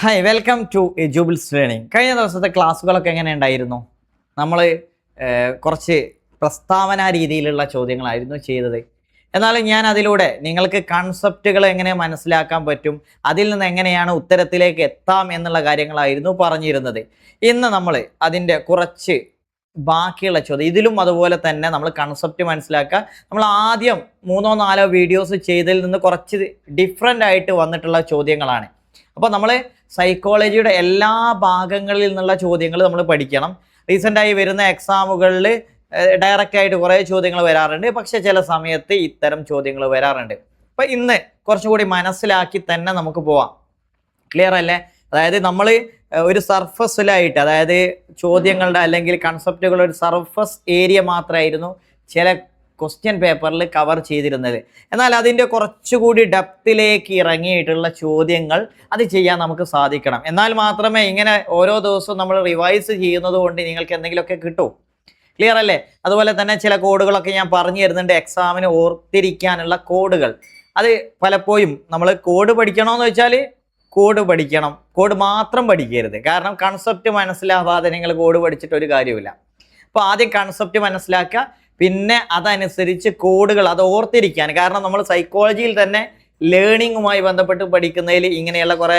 Hi welcome to Jubiles learning. കഴിഞ്ഞ ദിവസത്തെ ക്ലാസ്സുകളൊക്കെ എങ്ങനെ ഉണ്ടായിരുന്നു? നമ്മൾ കുറച്ച് പ്രസ്താവന രീതിയിലുള്ള ചോദ്യങ്ങളായിരുന്നു ചെയ്തത്. എന്നാലും ഞാൻ അതിലൂടെ നിങ്ങൾക്ക് കൺസെപ്റ്റുകൾ എങ്ങനെ മനസ്സിലാക്കാൻ പറ്റും, അതിൽ നിന്ന് എങ്ങനെയാണ് ഉത്തരത്തിലേക്ക് എത്താം എന്നുള്ള കാര്യങ്ങളായിരുന്നു പറഞ്ഞിരുന്നത്. ഇന്ന് നമ്മൾ അതിൻ്റെ കുറച്ച് ബാക്കിയുള്ള ചോദ്യം, ഇതിലും അതുപോലെ തന്നെ നമ്മൾ കൺസെപ്റ്റ് മനസ്സിലാക്കുക. നമ്മൾ ആദ്യം 3-4 വീഡിയോസ് ചെയ്തതിൽ നിന്ന് കുറച്ച് ഡിഫറെൻ്റ് ആയിട്ട് വന്നിട്ടുള്ള ചോദ്യങ്ങളാണ്. അപ്പോൾ നമ്മൾ സൈക്കോളജിയുടെ എല്ലാ ഭാഗങ്ങളിൽ നിന്നുള്ള ചോദ്യങ്ങൾ നമ്മൾ പഠിക്കണം. റീസെൻ്റായി വരുന്ന എക്സാമുകളിൽ ഡയറക്റ്റ് ആയിട്ട് കുറേ ചോദ്യങ്ങൾ വരാറുണ്ട്, പക്ഷേ ചില സമയത്ത് ഇത്തരം ചോദ്യങ്ങൾ വരാറുണ്ട്. അപ്പോൾ ഇന്ന് കുറച്ചുകൂടി മനസ്സിലാക്കി തന്നെ നമുക്ക് പോവാം. ക്ലിയർ അല്ലേ? അതായത് നമ്മൾ ഒരു സർഫസിലായിട്ട്, അതായത് ചോദ്യങ്ങളുടെ അല്ലെങ്കിൽ കൺസെപ്റ്റുകളുടെ ഒരു സർഫസ് ഏരിയ മാത്രമായിരുന്നു ചില ക്വസ്റ്റ്യൻ പേപ്പറിൽ കവർ ചെയ്തിരുന്നത്. എന്നാൽ അതിൻ്റെ കുറച്ചുകൂടി ഡെപ്തിലേക്ക് ഇറങ്ങിയിട്ടുള്ള ചോദ്യങ്ങൾ അത് ചെയ്യാൻ നമുക്ക് സാധിക്കണം. എന്നാൽ മാത്രമേ ഇങ്ങനെ ഓരോ ദിവസവും നമ്മൾ റിവൈസ് ചെയ്യുന്നത് കൊണ്ട് നിങ്ങൾക്ക് എന്തെങ്കിലുമൊക്കെ കിട്ടൂ. ക്ലിയർ അല്ലേ? അതുപോലെ തന്നെ ചില കോഡുകളൊക്കെ ഞാൻ പറഞ്ഞു തരുന്നുണ്ട്, എക്സാമിന് ഓർത്തിരിക്കാനുള്ള കോഡുകൾ. അത് പലപ്പോഴും നമ്മൾ കോഡ് പഠിക്കണമെന്ന് വെച്ചാൽ കോഡ് പഠിക്കണം, കോഡ് മാത്രം പഠിക്കരുത്. കാരണം കൺസെപ്റ്റ് മനസ്സിലാവാതെ നിങ്ങൾ കോഡ് പഠിച്ചിട്ട് ഒരു കാര്യമില്ല. അപ്പോൾ ആദ്യം കൺസെപ്റ്റ് മനസ്സിലാക്കുക, പിന്നെ അതനുസരിച്ച് കോഡുകൾ അത് ഓർത്തിരിക്കാൻ. കാരണം നമ്മൾ സൈക്കോളജിയിൽ തന്നെ ലേണിങ്ങുമായി ബന്ധപ്പെട്ട് പഠിക്കുന്നതിൽ ഇങ്ങനെയുള്ള കുറേ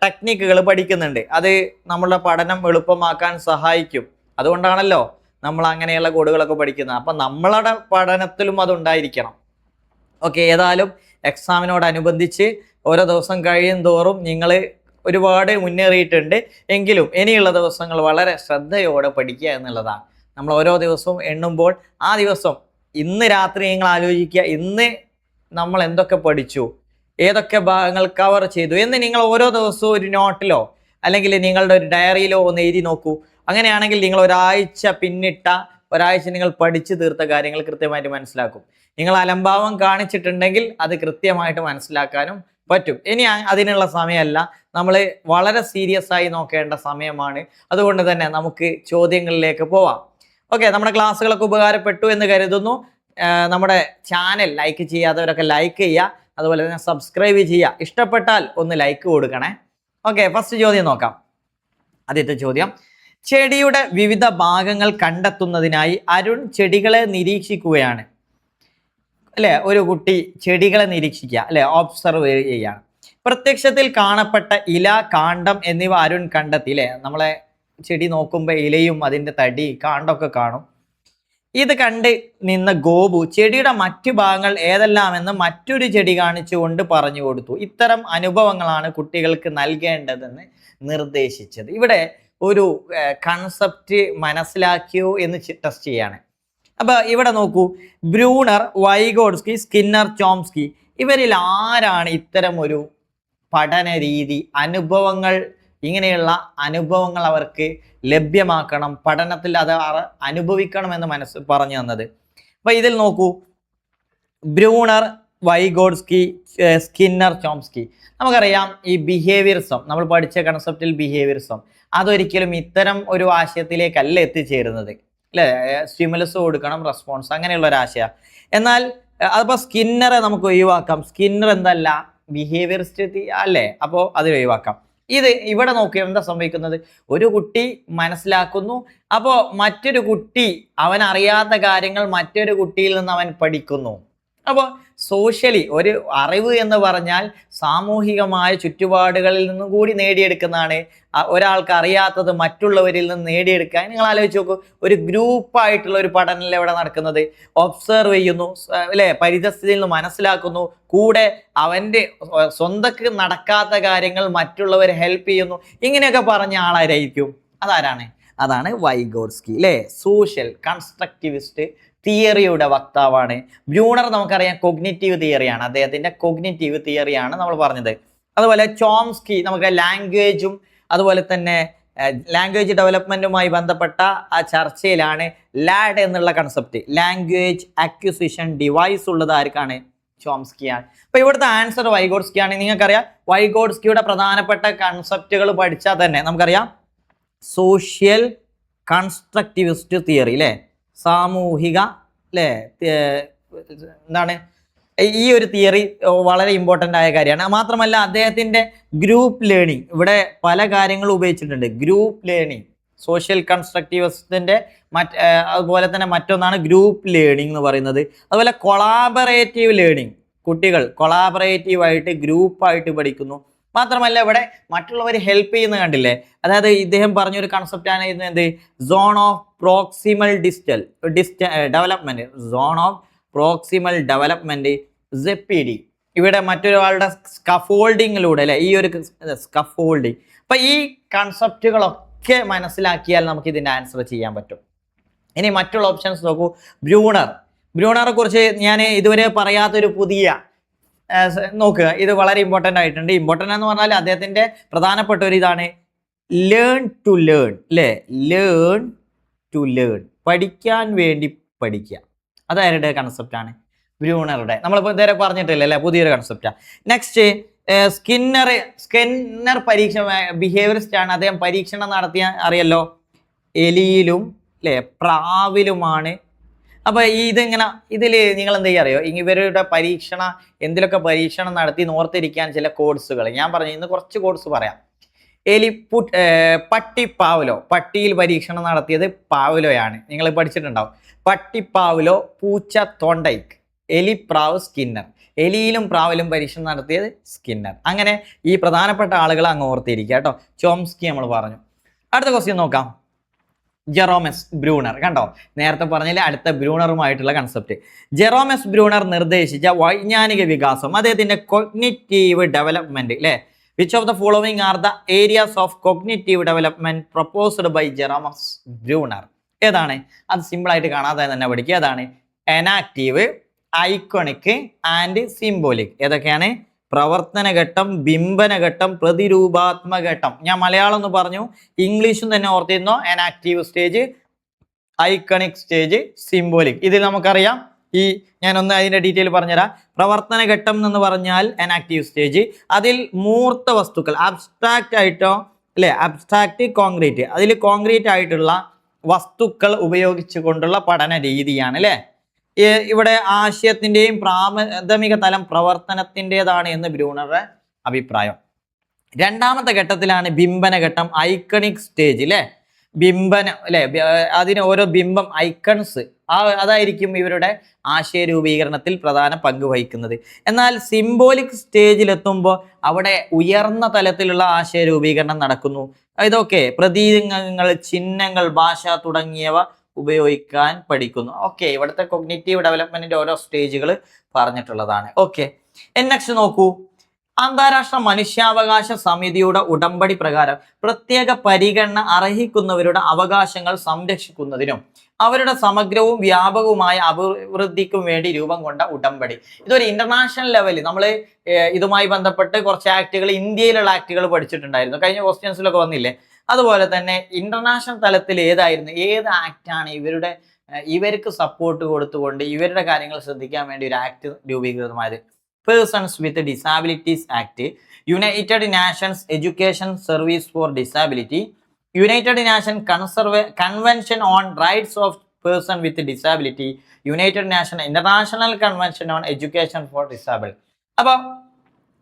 ടെക്നിക്കുകൾ പഠിക്കുന്നുണ്ട്. അത് നമ്മളുടെ പഠനം എളുപ്പമാക്കാൻ സഹായിക്കും. അതുകൊണ്ടാണല്ലോ നമ്മൾ അങ്ങനെയുള്ള കോഡുകളൊക്കെ പഠിക്കുന്നത്. അപ്പം നമ്മളുടെ പഠനത്തിലും അതുണ്ടായിരിക്കണം. ഓക്കെ, ഏതായാലും എക്സാമിനോടനുബന്ധിച്ച് ഓരോ ദിവസം കഴിയും തോറും നിങ്ങൾ ഒരുപാട് മുന്നേറിയിട്ടുണ്ട്. എങ്കിലും ഇനിയുള്ള ദിവസങ്ങൾ വളരെ ശ്രദ്ധയോടെ പഠിക്കുക എന്നുള്ളതാണ്. നമ്മൾ ഓരോ ദിവസവും എണ്ണുമ്പോൾ ആ ദിവസം ഇന്ന് രാത്രി നിങ്ങൾ ആലോചിക്കുക, ഇന്ന് നമ്മൾ എന്തൊക്കെ പഠിച്ചു, ഏതൊക്കെ ഭാഗങ്ങൾ കവർ ചെയ്തു എന്ന് നിങ്ങൾ ഓരോ ദിവസവും ഒരു നോട്ടിലോ അല്ലെങ്കിൽ നിങ്ങളുടെ ഒരു ഡയറിയിലോ ഒന്ന് എഴുതി നോക്കൂ. അങ്ങനെയാണെങ്കിൽ നിങ്ങൾ ഒരാഴ്ച നിങ്ങൾ പഠിച്ചു തീർത്ത കാര്യങ്ങൾ കൃത്യമായിട്ട് മനസ്സിലാക്കും. നിങ്ങൾ അലംഭാവം കാണിച്ചിട്ടുണ്ടെങ്കിൽ അത് കൃത്യമായിട്ട് മനസ്സിലാക്കാനും പറ്റും. ഇനി അതിനുള്ള സമയമല്ല, നമ്മൾ വളരെ സീരിയസ് ആയി നോക്കേണ്ട സമയമാണ്. അതുകൊണ്ട് തന്നെ നമുക്ക് ചോദ്യങ്ങളിലേക്ക് പോവാം. ഓക്കെ, നമ്മുടെ ക്ലാസ്സുകളൊക്കെ ഉപകാരപ്പെട്ടു എന്ന് കരുതുന്നു. നമ്മുടെ ചാനൽ ലൈക്ക് ചെയ്യാത്തവരൊക്കെ ലൈക്ക് ചെയ്യുക, അതുപോലെ തന്നെ സബ്സ്ക്രൈബ് ചെയ്യുക. ഇഷ്ടപ്പെട്ടാൽ ഒന്ന് ലൈക്ക് കൊടുക്കണേ. ഓക്കെ, ഫസ്റ്റ് ചോദ്യം നോക്കാം. ആദ്യത്തെ ചോദ്യം, ചെടിയുടെ വിവിധ ഭാഗങ്ങൾ കണ്ടെത്തുന്നതിനായി അരുൺ ചെടികളെ നിരീക്ഷിക്കുകയാണ്. അല്ലെ, ഒരു കുട്ടി ചെടികളെ നിരീക്ഷിക്കുക, അല്ലെ, ഒബ്സർവ് ചെയ്യുകയാണ്. പ്രത്യക്ഷത്തിൽ കാണപ്പെട്ട ഇല, കാണ്ഡം എന്നിവ അരുൺ കണ്ടെത്തി. അല്ലെ, നമ്മളെ ചെടി നോക്കുമ്പോൾ ഇലയും അതിൻ്റെ തടി കാണ്ടൊക്കെ കാണും. ഇത് കണ്ട് നിന്ന ഗോപു ചെടിയുടെ മറ്റു ഭാഗങ്ങൾ ഏതെല്ലാമെന്ന് മറ്റൊരു ചെടി കാണിച്ചുകൊണ്ട് പറഞ്ഞു കൊടുത്തു. ഇത്തരം അനുഭവങ്ങളാണ് കുട്ടികൾക്ക് നൽകേണ്ടതെന്ന് നിർദ്ദേശിച്ചത്. ഇവിടെ ഒരു കൺസെപ്റ്റ് മനസ്സിലാക്കിയോ എന്ന് ടെസ്റ്റ് ചെയ്യാണ്. അപ്പോൾ ഇവിടെ നോക്കൂ, ബ്രൂണർ, വൈഗോഡ്സ്കി, സ്കിന്നർ, ചോംസ്കി, ഇവരിൽ ആരാണ് ഇത്തരം ഒരു പഠന രീതി, ഇങ്ങനെയുള്ള അനുഭവങ്ങൾ അവർക്ക് ലഭ്യമാക്കണം, പഠനത്തിൽ അത് അനുഭവിക്കണം എന്ന് പറഞ്ഞു തന്നത്? അപ്പോൾ ഇതിൽ നോക്കൂ, ബ്രൂണർ, വൈഗോഡ്സ്കി, സ്കിന്നർ, ചോംസ്കി. നമുക്കറിയാം ഈ ബിഹേവിയറിസം, നമ്മൾ പഠിച്ച കൺസെപ്റ്റിൽ ബിഹേവിയറിസം അതൊരിക്കലും ഇത്തരം ഒരു ആശയത്തിലേക്കല്ല എത്തിച്ചേരുന്നത്. അല്ലേ, സ്റ്റിമുലസ് കൊടുക്കണം, റെസ്പോൺസ്, അങ്ങനെയുള്ള ഒരു ആശയം. എന്നാൽ അതിപ്പോൾ സ്കിന്നറെ നമുക്ക് ഒഴിവാക്കാം. സ്കിന്നർ എന്തല്ല, ബിഹേവിയറിസ്റ്റ് അല്ലേ, അപ്പോൾ അത് ഒഴിവാക്കാം. ഇവിടെ നോക്കി എന്താ സംഭവിക്കുന്നത്? ഒരു കുട്ടി മനസ്സിലാക്കുന്നു, അപ്പോൾ മറ്റൊരു കുട്ടി അവൻ അറിയാത്ത കാര്യങ്ങൾ മറ്റൊരു കുട്ടിയിൽ നിന്ന് അവൻ പഠിക്കുന്നു. അപ്പോൾ സോഷ്യലി ഒരു അറിവ് എന്ന് പറഞ്ഞാൽ സാമൂഹികമായ ചുറ്റുപാടുകളിൽ നിന്നും കൂടി നേടിയെടുക്കുന്നതാണ്. ഒരാൾക്ക് അറിയാത്തത് മറ്റുള്ളവരിൽ നിന്ന് നേടിയെടുക്കാൻ നിങ്ങൾ ആലോചിച്ച് നോക്കൂ. ഒരു ഗ്രൂപ്പായിട്ടുള്ള ഒരു പഠനമല്ലേ ഇവിടെ നടക്കുന്നത്. ഒബ്സർവ് ചെയ്യുന്നു, അല്ലേ, പരിതസ്ഥിതിയിൽ നിന്ന് മനസ്സിലാക്കുന്നു, കൂടെ അവൻ്റെ സ്വന്തക്ക് നടക്കാത്ത കാര്യങ്ങൾ മറ്റുള്ളവരെ ഹെൽപ്പ് ചെയ്യുന്നു. ഇങ്ങനെയൊക്കെ പറഞ്ഞ ആളാരായിരിക്കും? അതാണ് വൈഗോഡ്സ്കി, അല്ലേ, സോഷ്യൽ കൺസ്ട്രക്റ്റിവിസ്റ്റ് തിയറിയുടെ വക്താവാണ്. ബ്രൂണർ നമുക്കറിയാം കൊഗ്നിറ്റീവ് തിയറിയാണ്, അദ്ദേഹത്തിൻ്റെ കൊഗ്നിറ്റീവ് തിയറിയാണ് നമ്മൾ പറഞ്ഞത്. അതുപോലെ ചോംസ്കി നമുക്ക് ലാംഗ്വേജും അതുപോലെ തന്നെ ലാംഗ്വേജ് ഡെവലപ്മെൻറ്റുമായി ബന്ധപ്പെട്ട ആ ചർച്ചയിലാണ് ലാഡ് എന്നുള്ള കൺസെപ്റ്റ്, ലാംഗ്വേജ് അക്വിസിഷൻ ഡിവൈസ് ഉള്ളത് ആർക്കാണ്? ചോംസ്കിയാണ്. അപ്പോൾ ഇവിടുത്തെ ആൻസർ വൈഗോഡ്സ്കിയാണ്. നിങ്ങൾക്കറിയാം വൈഗോഡ്സ്കിയുടെ പ്രധാനപ്പെട്ട കൺസെപ്റ്റുകൾ പഠിച്ചാൽ തന്നെ നമുക്കറിയാം സോഷ്യൽ കൺസ്ട്രക്റ്റിവിസ്റ്റ് തിയറി, അല്ലേ, സാമൂഹിക, അല്ലേ, എന്താണ് ഈ ഒരു തിയറി വളരെ ഇമ്പോർട്ടൻ്റ് ആയ കാര്യമാണ്. മാത്രമല്ല അദ്ദേഹത്തിൻ്റെ ഗ്രൂപ്പ് ലേണിംഗ്, ഇവിടെ പല കാര്യങ്ങളും ഉപയോഗിച്ചിട്ടുണ്ട്. ഗ്രൂപ്പ് ലേണിംഗ്, സോഷ്യൽ കൺസ്ട്രക്റ്റിവിസത്തിൻ്റെ അതുപോലെ തന്നെ മറ്റൊന്നാണ് ഗ്രൂപ്പ് ലേണിംഗ് എന്ന് പറയുന്നത്. അതുപോലെ കൊളാബറേറ്റീവ് ലേണിംഗ്, കുട്ടികൾ കൊളാബറേറ്റീവായിട്ട് ഗ്രൂപ്പായിട്ട് പഠിക്കുന്നു. മാത്രമല്ല ഇവിടെ മറ്റുള്ളവർ ഹെൽപ്പ് ചെയ്യുന്ന കണ്ടില്ലേ. അതായത് ഇദ്ദേഹം പറഞ്ഞൊരു കൺസെപ്റ്റാണ് എന്ത്, zone of proximal development, zone of proximal development ZPD. ഇവിടെ മറ്റൊരാളുടെ സ്കഫോൾഡിങ്ങിലൂടെ അല്ലെ, ഈ ഒരു സ്കഫോൾഡിങ്. അപ്പൊ ഈ കൺസെപ്റ്റുകളൊക്കെ മനസ്സിലാക്കിയാൽ നമുക്ക് ഇതിന്റെ ആൻസർ ചെയ്യാൻ പറ്റും. ഇനി മറ്റുള്ള ഓപ്ഷൻസ് നോക്കൂ. ബ്രൂണറെ കുറിച്ച് ഞാൻ ഇതുവരെ പറയാത്തൊരു പുതിയ നോക്കുക, ഇത് വളരെ ഇമ്പോർട്ടൻ്റ് ആയിട്ടുണ്ട്. ഇമ്പോർട്ടൻ്റ് എന്ന് പറഞ്ഞാൽ അദ്ദേഹത്തിന്റെ പ്രധാനപ്പെട്ട ഒരു ഇതാണ് ലേൺ ടു ലേൺ അല്ലേ, ലേൺ ടു ലേൺ, പഠിക്കാൻ വേണ്ടി പഠിക്കുക. അതാരുടെ കൺസെപ്റ്റാണ്, ബ്രൂണറുടെ. നമ്മളിപ്പോൾ ഇതുവരെ പറഞ്ഞിട്ടില്ല അല്ലേ, പുതിയൊരു കൺസെപ്റ്റാണ്. നെക്സ്റ്റ് സ്കിന്നർ പരീക്ഷ ബിഹേവിയറിസ്റ്റ് ആണ്. അദ്ദേഹം പരീക്ഷണം നടത്തിയ അറിയല്ലോ, എലിയിലും അല്ലേ പ്രാവിലുമാണ്. അപ്പൊ ഇതിങ്ങനെ ഇതിൽ നിങ്ങൾ എന്ത് ചെയ്യുക അറിയോ, ഇവരുടെ എന്തിലൊക്കെ പരീക്ഷണം നടത്തി നോർത്തിരിക്കാൻ ചില കോഴ്സുകൾ ഞാൻ പറഞ്ഞു. ഇന്ന് കുറച്ച് കോഴ്സ് പറയാം. പട്ടിപ്പാവലോ, പട്ടിയിൽ പരീക്ഷണം നടത്തിയത് പാവലോയാണ്, നിങ്ങൾ പഠിച്ചിട്ടുണ്ടാവും. പട്ടിപ്പാവലോ, പൂച്ച തോണ്ടൈക്ക്, എലിപ്രാവ് സ്കിന്നർ, എലിയിലും പ്രാവിലും പരീക്ഷണം നടത്തിയത് സ്കിന്നർ. അങ്ങനെ ഈ പ്രധാനപ്പെട്ട ആളുകൾ അങ്ങ് ഓർത്തിരിക്കുക കേട്ടോ. ചോംസ്കി നമ്മൾ പറഞ്ഞു. അടുത്ത ക്വസ്റ്റ്യൻ നോക്കാം. ജെറോമസ് ബ്രൂണർ, കണ്ടോ നേരത്തെ പറഞ്ഞില്ലേ അടുത്ത ബ്രൂണറുമായിട്ടുള്ള കൺസെപ്റ്റ്. ജെറോമസ് ബ്രൂണർ നിർദ്ദേശിച്ച വൈജ്ഞാനിക വികാസം, അദ്ദേഹത്തിന്റെ കോഗ്നിറ്റീവ് ഡെവലപ്മെന്റ് അല്ലെ. Which of the following are the areas of cognitive development proposed by Jeromes Bruner? ഏതാണ്? അത് സിമ്പിൾ ആയിട്ട് കാണാതെ തന്നെ പഠിക്കുക. ഏതാണ്? Enactive, iconic and symbolic. ഏതൊക്കെയാണ്? പ്രവർത്തന ഘട്ടം, ബിംബന ഘട്ടം, പ്രതിരൂപാത്മക ഘട്ടം. ഞാൻ മലയാളം എന്ന് പറഞ്ഞു, ഇംഗ്ലീഷും തന്നെ ഓർത്തിരുന്നോ. Enactive stage, iconic stage, symbolic. ഇതിൽ നമുക്കറിയാം. ഞാനൊന്ന് അതിന്റെ ഡീറ്റെയിൽ പറഞ്ഞുതരാം. പ്രവർത്തന ഘട്ടം എന്ന് പറഞ്ഞാൽ എനാക്റ്റീവ് സ്റ്റേജ്, അതിൽ മൂർത്ത വസ്തുക്കൾ, അബ്സ്ട്രാക്റ്റ് ആയിട്ടോ അല്ലെ, അബ്സ്ട്രാക്റ്റ്, കോൺക്രീറ്റ്, അതിൽ കോൺക്രീറ്റ് ആയിട്ടുള്ള വസ്തുക്കൾ ഉപയോഗിച്ചു കൊണ്ടുള്ള പഠന രീതിയാണ് അല്ലെ. ഇവിടെ ആശയത്തിന്റെയും പ്രാഥമിക തലം പ്രവർത്തനത്തിൻ്റെതാണ് എന്ന് ബ്രൂണറുടെ അഭിപ്രായം. രണ്ടാമത്തെ ഘട്ടത്തിലാണ് ബിംബന ഘട്ടം, ഐക്കണിക് സ്റ്റേജ് അല്ലെ. ബിംബന അല്ലെ, അതിന് ഓരോ ബിംബം, ഐക്കൺസ്, അതായിരിക്കും ഇവരുടെ ആശയ രൂപീകരണത്തിൽ പ്രധാന പങ്ക് വഹിക്കുന്നത്. എന്നാൽ സിംബോളിക് സ്റ്റേജിലെത്തുമ്പോൾ അവിടെ ഉയർന്ന തലത്തിലുള്ള ആശയ രൂപീകരണം നടക്കുന്നു. ഇതൊക്കെ പ്രതീകങ്ങൾ, ചിഹ്നങ്ങൾ, ഭാഷ തുടങ്ങിയവ ഉപയോഗിക്കാൻ പഠിക്കുന്നു. ഓക്കെ, ഇവിടുത്തെ കോഗ്നിറ്റീവ് ഡെവലപ്മെന്റിന്റെ ഓരോ സ്റ്റേജുകൾ പറഞ്ഞിട്ടുള്ളതാണ്. ഓക്കെ, നെക്സ്റ്റ് നോക്കൂ. അന്താരാഷ്ട്ര മനുഷ്യാവകാശ സമിതിയുടെ ഉടമ്പടി പ്രകാരം പ്രത്യേക പരിഗണന അർഹിക്കുന്നവരുടെ അവകാശങ്ങൾ സംരക്ഷിക്കുന്നതിനും അവരുടെ സമഗ്രവും വ്യാപകവുമായ അഭിവൃദ്ധിക്കും വേണ്ടി രൂപം കൊണ്ട ഉടമ്പടി. ഇതൊരു ഇന്റർനാഷണൽ ലെവലിൽ നമ്മൾ ഇതുമായി ബന്ധപ്പെട്ട് കുറച്ച് ആക്ടുകൾ, ഇന്ത്യയിലുള്ള ആക്ടുകൾ പഠിച്ചിട്ടുണ്ടായിരുന്നു, കഴിഞ്ഞ ക്വസ്റ്റ്യൻസിലൊക്കെ വന്നില്ലേ. അതുപോലെ തന്നെ ഇന്റർനാഷണൽ തലത്തിൽ ഏത് ആക്ടാണ് ഇവർക്ക് സപ്പോർട്ട് കൊടുത്തുകൊണ്ട് ഇവരുടെ കാര്യങ്ങൾ ശ്രദ്ധിക്കാൻ വേണ്ടി ഒരു ആക്ട് രൂപീകൃതമായത്? Persons with disabilities act, United Nations education service for disability, United Nation convention on rights of person with disability, United Nation international convention on education for disable. അപ്പൊ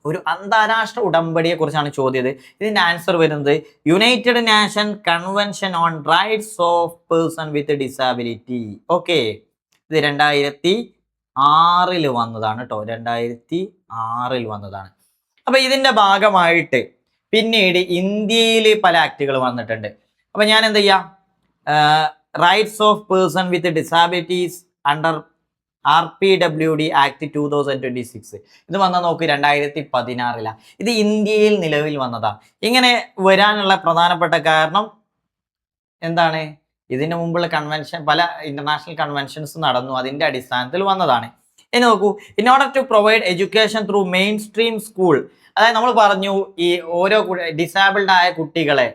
ഒരു അന്താരാഷ്ട്ര ഉടമ്പടിയെ കുറിച്ചാണ് ചോദ്യം. ഇതിന്റെ ആൻസർ വരുന്നത് United Nation convention on rights of person with disability. Okay, ഇത് 2006 വന്നതാണ് കേട്ടോ, 2006 വന്നതാണ്. അപ്പൊ ഇതിന്റെ ഭാഗമായിട്ട് പിന്നീട് ഇന്ത്യയിൽ പല ആക്ടുകൾ വന്നിട്ടുണ്ട്. അപ്പൊ ഞാൻ എന്ത് ചെയ്യാം, rights of person with disabilities under RPWD act 2026 ഇത് വന്ന നോക്ക് 2016. ഇത് ഇന്ത്യയിൽ നിലവിൽ വന്നതാ. ഇങ്ങനെ വരാനുള്ള പ്രധാനപ്പെട്ട കാരണം എന്താണ്? ഇതിന് മുമ്പുള്ള കൺവെൻഷൻ, പല ഇന്റർനാഷണൽ കൺവെൻഷൻസ് നടന്നു, അതിന്റെ അടിസ്ഥാനത്തിൽ വന്നതാണ്. ഇനി നോക്കൂ, in order to provide education through mainstream school, അതായത് നമ്മൾ പറഞ്ഞു ഈ ഓരോ ഡിസാബിൾഡ് ആയ കുട്ടികളെ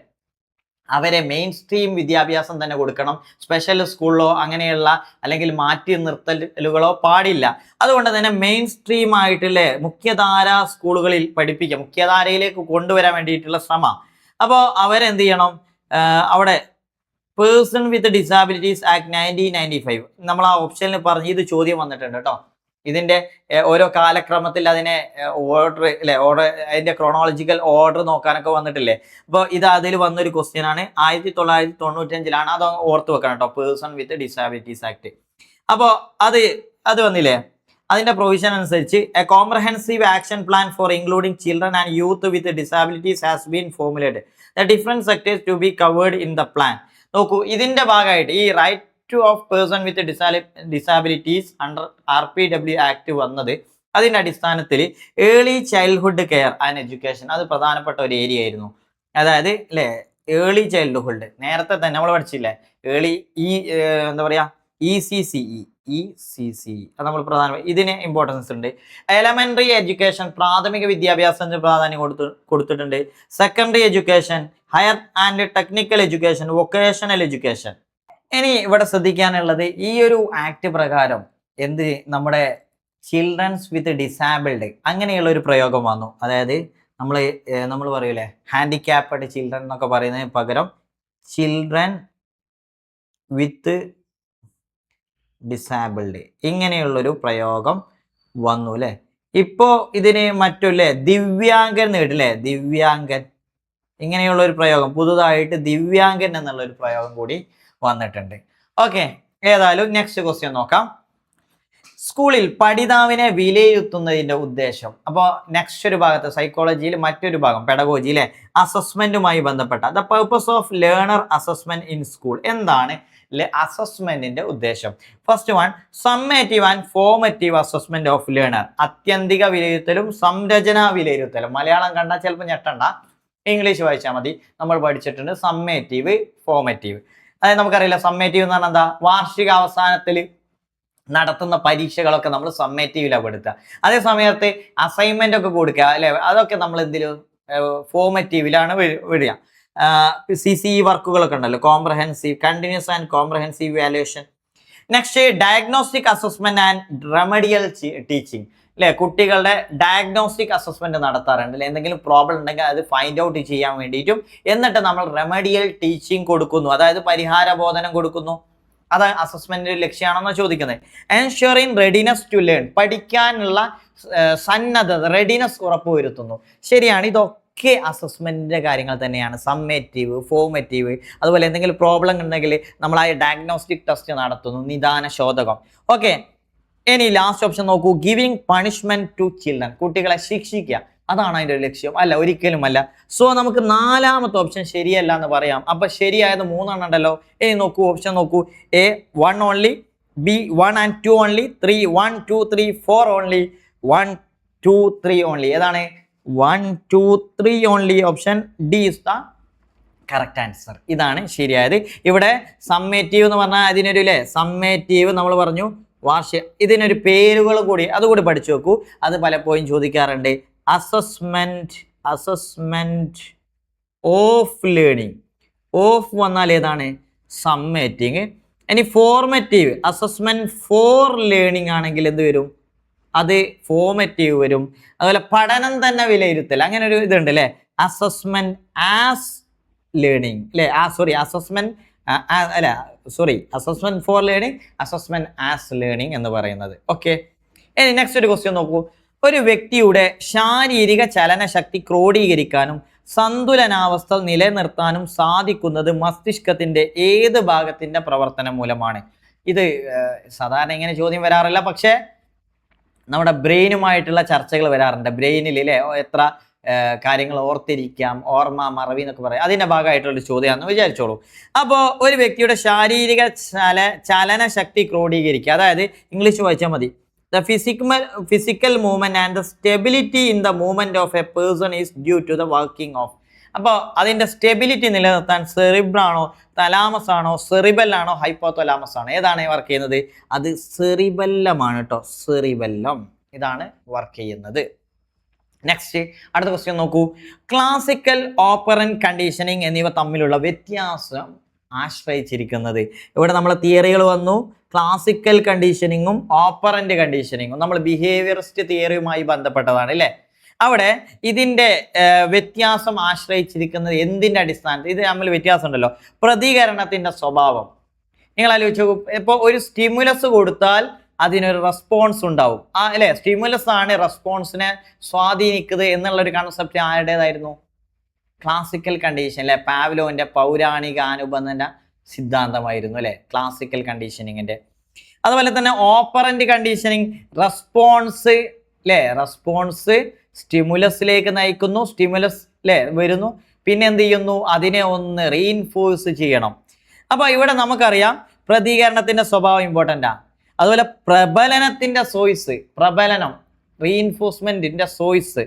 അവരെ മെയിൻ സ്ട്രീം വിദ്യാഭ്യാസം തന്നെ കൊടുക്കണം. സ്പെഷ്യൽ സ്കൂളിലോ അങ്ങനെയുള്ള അല്ലെങ്കിൽ മാറ്റി നിർത്തലുകളോ പാടില്ല. അതുകൊണ്ട് തന്നെ മെയിൻ സ്ട്രീം ആയിട്ടില്ലേ മുഖ്യധാര സ്കൂളുകളിൽ പഠിപ്പിക്കുക, മുഖ്യധാരയിലേക്ക് കൊണ്ടുവരാൻ വേണ്ടിയിട്ടുള്ള ശ്രമം. അപ്പോൾ അവരെന്ത് ചെയ്യണം, അവിടെ പേഴ്സൺ വിത്ത് ഡിസാബിലിറ്റീസ് ആക്ട് 1995 നമ്മൾ ആ ഓപ്ഷനിൽ പറഞ്ഞ് ഇത് ചോദ്യം വന്നിട്ടുണ്ട് കേട്ടോ. ഇതിന്റെ ഓരോ കാലക്രമത്തിൽ അതിനെ ഓർഡർ അല്ലെ, ഓർഡർ അതിന്റെ ക്രോണോളജിക്കൽ ഓർഡർ നോക്കാനൊക്കെ വന്നിട്ടില്ലേ. അപ്പോൾ ഇത് അതിൽ വന്നൊരു ക്വസ്റ്റ്യൻ ആണ്. 1995 അത് ഓർത്ത് വെക്കണം കേട്ടോ, പേഴ്സൺ വിത്ത് ഡിസാബിലിറ്റീസ് ആക്ട്. അപ്പോൾ അത് വന്നില്ലേ, അതിന്റെ പ്രൊവിഷൻ അനുസരിച്ച് a comprehensive action plan for including children and youth with disabilities has been formulated. The different sectors to be covered in the plan. നോക്കൂ, ഇതിന്റെ ഭാഗമായിട്ട് ഈ right of person with disabilities under RPW act വന്നത് അതിന്റെ അടിസ്ഥാനത്തിൽ early childhood care and education അത് പ്രധാനപ്പെട്ട ഒരു ഏരിയ ആയിരുന്നു. അതായത് അല്ലേ, ഏർലി ചൈൽഡ്ഹുഡ് നേരത്തെ തന്നെ നമ്മൾ പഠിച്ചില്ലേ, ഏർലി എന്താ പറയാ ECCE അത് നമ്മൾ പ്രധാനമായി ഇതിന് ഇമ്പോർട്ടൻസ് ഉണ്ട്. എലമെന്ററി എഡ്യൂക്കേഷൻ പ്രാഥമിക വിദ്യാഭ്യാസത്തിന് പ്രാധാന്യം കൊടുത്തിട്ടുണ്ട്. Secondary education, higher and technical education, vocational education. ഇനി ഇവിടെ ശ്രദ്ധിക്കാനുള്ളത്, ഈ ഒരു ആക്ട് പ്രകാരം നമ്മുടെ ചിൽഡ്രൻസ് വിത്ത് ഡിസാബിൾഡ് അങ്ങനെയുള്ള ഒരു പ്രയോഗം വന്നു. അതായത് നമ്മൾ പറയൂലേ ഹാൻഡിക്യാപ്ഡ് ചിൽഡ്രൻ എന്നൊക്കെ പറയുന്നതിന് പകരം ചിൽഡ്രൻ വിത്ത് ഡിസാബിൾഡ് ഇങ്ങനെയുള്ളൊരു പ്രയോഗം വന്നു അല്ലേ. ഇപ്പോ ഇതിന് മറ്റല്ലേ ദിവ്യാംഗൻ നേടില്ലേ, ദിവ്യാംഗൻ ഇങ്ങനെയുള്ള ഒരു പ്രയോഗം പുതുതായിട്ട് ദിവ്യാംഗൻ എന്നുള്ള ഒരു പ്രയോഗം കൂടി വന്നിട്ടുണ്ട്. ഓക്കെ, ഏതായാലും നെക്സ്റ്റ് ക്വസ്റ്റ്യൻ നോക്കാം. സ്കൂളിൽ പഠിതാവിനെ വിലയിരുത്തുന്നതിന്റെ ഉദ്ദേശം. അപ്പോൾ നെക്സ്റ്റ് ഒരു ഭാഗത്ത് സൈക്കോളജിയിൽ മറ്റൊരു ഭാഗം പെഡഗോജിയിലെ അസസ്മെന്റുമായി ബന്ധപ്പെട്ട the purpose of learner assessment in school. എന്താണ് അസസ്മെന്റിന്റെ ഉദ്ദേശം? First one, summative and formative assessment of learner. അത്യന്തിക വിലയിരുത്തലും സംരചനാ വിലയിരുത്തലും. മലയാളം കണ്ടാൽ ചിലപ്പോൾ ഞെട്ടണ്ട, ഇംഗ്ലീഷ് വായിച്ചാൽ മതി. നമ്മൾ പഠിച്ചിട്ടുണ്ട് സമ്മേറ്റീവ്, ഫോർമേറ്റീവ്. അതായത് നമുക്കറിയില്ല സമ്മേറ്റീവ് എന്ന് പറഞ്ഞാൽ എന്താ, വാർഷിക അവസാനത്തിൽ നടത്തുന്ന പരീക്ഷകളൊക്കെ നമ്മൾ സമ്മേറ്റീവിലാണ് പെടുത്തുക. അതേ സമയത്ത് അസൈൻമെന്റ് ഒക്കെ കൊടുക്കുക അല്ലെ, അതൊക്കെ നമ്മൾ എന്തിലും ഫോർമേറ്റീവിലാണ് വിടുക. CCE വർക്കുകളൊക്കെ ഉണ്ടല്ലോ, comprehensive, continuous and comprehensive valuation. Next diagnostic assessment and remedial teaching അല്ലെ. കുട്ടികളുടെ ഡയഗ്നോസ്റ്റിക് അസസ്മെന്റ് നടത്താറുണ്ട് അല്ലെ, എന്തെങ്കിലും പ്രോബ്ലം ഉണ്ടെങ്കിൽ അത് ഫൈൻഡ് ഔട്ട് ചെയ്യാൻ വേണ്ടിയിട്ടും. എന്നിട്ട് നമ്മൾ റെമഡിയൽ ടീച്ചിങ് കൊടുക്കുന്നു, അതായത് പരിഹാര ബോധനം കൊടുക്കുന്നു. അത് അസസ്മെന്റ് ലക്ഷ്യമാണെന്ന് ചോദിക്കുന്നത്. എൻഷുറിങ് റെഡിനെസ് ടു ലേൺ, പഠിക്കാനുള്ള സന്നദ്ധത, റെഡിനെസ് ഉറപ്പുവരുത്തുന്നു. ശരിയാണ്, ഇതൊക്കെ അസസ്മെന്റിന്റെ കാര്യങ്ങൾ തന്നെയാണ്. സമ്മേറ്റീവ്, ഫോർമേറ്റീവ്, അതുപോലെ എന്തെങ്കിലും പ്രോബ്ലം ഉണ്ടെങ്കിൽ നമ്മൾ ആ ഡയഗ്നോസ്റ്റിക് ടെസ്റ്റ് നടത്തുന്നു, നിദാന ശോധകം. ഓക്കെ, ഇനി ലാസ്റ്റ് ഓപ്ഷൻ നോക്കൂ, ഗിവിംഗ് പണിഷ്മെന്റ് ടു ചിൽഡ്രൻ, കുട്ടികളെ ശിക്ഷിക്കുക, അതാണ് അതിന്റെ ഒരു ലക്ഷ്യം. അല്ല, ഒരിക്കലും അല്ല. സോ നമുക്ക് നാലാമത്തെ ഓപ്ഷൻ ശരിയല്ല എന്ന് പറയാം. അപ്പൊ ശരിയായത് 3 ഉണ്ടല്ലോ. ഇനി നോക്കൂ, ഓപ്ഷൻ നോക്കൂ, A 1 only, B 1 and 2 only, 3 1 2 3 4 only, 1 2 3 only. ഏതാണ് 1 2 3 only? Option D is the correct answer. ഇതാണ് ശരിയായത്. ഇവിടെ സമ്മേറ്റീവ് എന്ന് പറഞ്ഞാൽ അതിനൊരു സമ്മേറ്റീവ് നമ്മൾ പറഞ്ഞു വാർഷിക, ഇതിനൊരു പേരുകൾ കൂടി അതുകൂടി പഠിച്ചു വെക്കൂ, അത് പലപ്പോഴും ചോദിക്കാറുണ്ട്. അസസ്മെന്റ് ഓഫ് ലേണിംഗ്, ഓഫ് വന്നാൽ ഏതാണ് സമ്മേറ്റിങ്. ഇനി ഫോർമേറ്റീവ് അസസ്മെന്റ് ഫോർ ലേണിംഗ് ആണെങ്കിൽ എന്ത് വരും, അത് ഫോർമേറ്റീവ് വരും. അതുപോലെ പഠനം തന്നെ വിലയിരുത്തൽ, അങ്ങനെ ഒരു ഇതുണ്ട് അല്ലെ, അസസ്മെന്റ് ആസ് ലേണിംഗ് അല്ലെ, assessment for learning, assessment as learning എന്ന് പറയുന്നത്. ഓക്കെ, ഇനി നെക്സ്റ്റ് ഒരു ക്വസ്റ്റ്യൻ നോക്കൂ. ഒരു വ്യക്തിയുടെ ശാരീരിക ചലനശക്തി ക്രോഡീകരിക്കാനും സന്തുലനാവസ്ഥ നിലനിർത്താനും സാധിക്കുന്നത് മസ്തിഷ്കത്തിന്റെ ഏത് ഭാഗത്തിന്റെ പ്രവർത്തനം മൂലമാണ്? ഇത് സാധാരണ ഇങ്ങനെ ചോദ്യം വരാറില്ല, പക്ഷെ നമ്മുടെ ബ്രെയിനുമായിട്ടുള്ള ചർച്ചകൾ വരാറുണ്ട്. ബ്രെയിനിൽ എത്ര കാര്യങ്ങൾ ഓർത്തിരിക്കാം, ഓർമ്മ, മറവി എന്നൊക്കെ പറയാം, അതിന്റെ ഭാഗമായിട്ടുള്ള ചോദ്യമാണെന്ന് വിചാരിച്ചോളൂ. അപ്പോൾ ഒരു വ്യക്തിയുടെ ശാരീരിക ചലനശക്തി ക്രോഡീകരിക്കുക, അതായത് ഇംഗ്ലീഷ് വായിച്ചാൽ മതി, the physical movement and the stability in the movement of a person is due to the working of. അപ്പോൾ അതിന്റെ സ്റ്റെബിലിറ്റി നിലനിർത്താൻ സെറിബ്രാണോ, തലാമസ് ആണോ, സെറിബെല്ലാണോ, ഹൈപ്പോതലാമസ് ആണോ, ഏതാണ് വർക്ക് ചെയ്യുന്നത്? അത് സെറിബെല്ലമാണ് കേട്ടോ, സെറിബെല്ലം ഇതാണ് വർക്ക് ചെയ്യുന്നത്. നെക്സ്റ്റ് അടുത്ത ക്വസ്റ്റ്യൻ നോക്കൂ. ക്ലാസിക്കൽ, ഓപ്പറന്റ് കണ്ടീഷനിങ് എന്നിവ തമ്മിലുള്ള വ്യത്യാസം ആശ്രയിച്ചിരിക്കുന്നത്. ഇവിടെ നമ്മളെ തിയറികൾ വന്നു, ക്ലാസിക്കൽ കണ്ടീഷനിങ്ങും ഓപ്പറന്റ് കണ്ടീഷനിങ്ങും നമ്മൾ ബിഹേവിയറിസ്റ്റ് തിയറിയുമായി ബന്ധപ്പെട്ടതാണ് അല്ലേ. അവിടെ ഇതിന്റെ വ്യത്യാസം ആശ്രയിച്ചിരിക്കുന്നത് എന്തിന്റെ അടിസ്ഥാനത്തിൽ? ഇത് തമ്മിൽ വ്യത്യാസം ഉണ്ടല്ലോ, പ്രതികരണത്തിന്റെ സ്വഭാവം. നിങ്ങൾ ആലോചിച്ച് നോക്കൂ, ഇപ്പോൾ ഒരു സ്റ്റിമുലസ് കൊടുത്താൽ അതിനൊരു റെസ്പോൺസ് ഉണ്ടാവും. അല്ലെ, സ്റ്റിമുലസ് ആണ് റെസ്പോൺസിനെ സ്വാധീനിക്കുന്നത് എന്നുള്ള ഒരു കൺസെപ്റ്റ് ആരുടേതായിരുന്നു? ക്ലാസിക്കൽ കണ്ടീഷൻ അല്ലെ, പാവ്ലോവിന്റെ പൗരാണിക അനുബന്ധന സിദ്ധാന്തമായിരുന്നു അല്ലെ, ക്ലാസിക്കൽ കണ്ടീഷനിങ്ങിന്റെ. അതുപോലെ തന്നെ ഓപ്പറന്റ് കണ്ടീഷനിങ്, റെസ്പോൺസ് അല്ലെ, റെസ്പോൺസ് സ്റ്റിമുലസിലേക്ക് നയിക്കുന്നു, സ്റ്റിമുലസ് അല്ലെ വരുന്നു, പിന്നെ എന്ത് ചെയ്യുന്നു, അതിനെ ഒന്ന് റീഇൻഫോഴ്സ് ചെയ്യണം. അപ്പൊ ഇവിടെ നമുക്കറിയാം പ്രതികരണത്തിന്റെ സ്വഭാവം ഇമ്പോർട്ടൻ്റാ. അതുപോലെ പ്രബലനത്തിന്റെ സോഴ്സ്, പ്രബലനം റീഇൻഫോഴ്സ്മെന്റിന്റെ സോഴ്സ്,